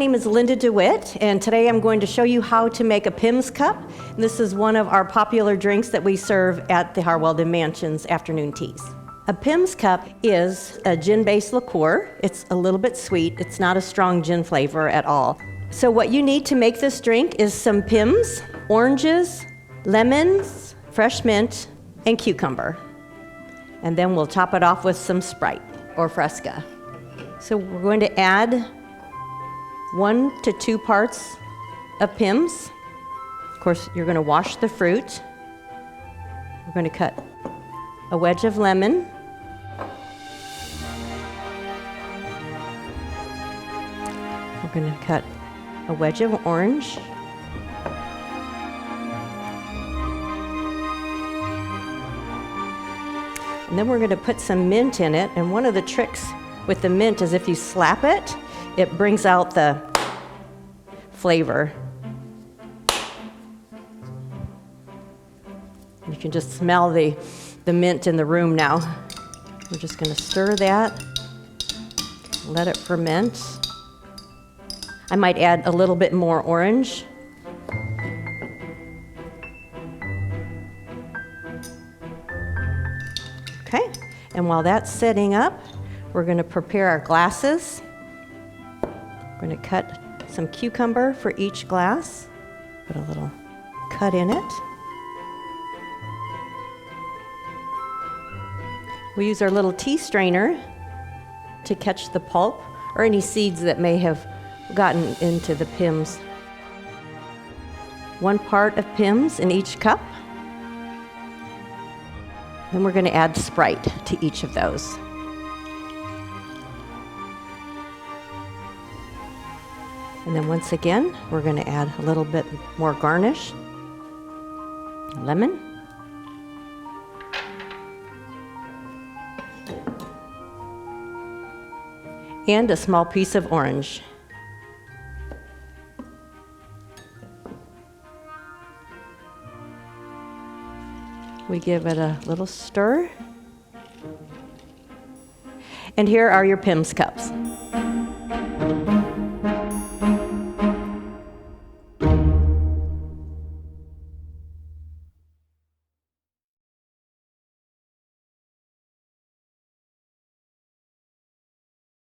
name is Linda DeWitt, and today I'm going to show you how to make a PIMM'S cup. This is one of our popular drinks that we serve at the Harwelden Mansion's afternoon teas. A PIMM'S cup is a gin-based liqueur. It's a little bit sweet. It's not a strong gin flavor at all. So what you need to make this drink is some PIMM'S, oranges, lemons, fresh mint, and cucumber. And then we'll top it off with some Sprite or Fresca. So we're going to add 1 to 2 parts of PIMM'S. Of course, you're going to wash the fruit. We're going to cut a wedge of lemon. We're going to cut a wedge of orange. And then we're going to put some mint in it. And one of the tricks with the mint is if you slap it, it brings out the flavor. You can just smell the mint in the room now. We're just going to stir that, let it ferment. I might add a little bit more orange. Okay, and while that's setting up, we're going to prepare our glasses. We're going to cut some cucumber for each glass. Put a little cut in it. We use our little tea strainer to catch the pulp or any seeds that may have gotten into the PIMM'S. 1 part of PIMM'S in each cup. Then we're going to add Sprite to each of those. And then once again, we're going to add a little bit more garnish. Lemon. And a small piece of orange. We give it a little stir. And here are your PIMM'S cups.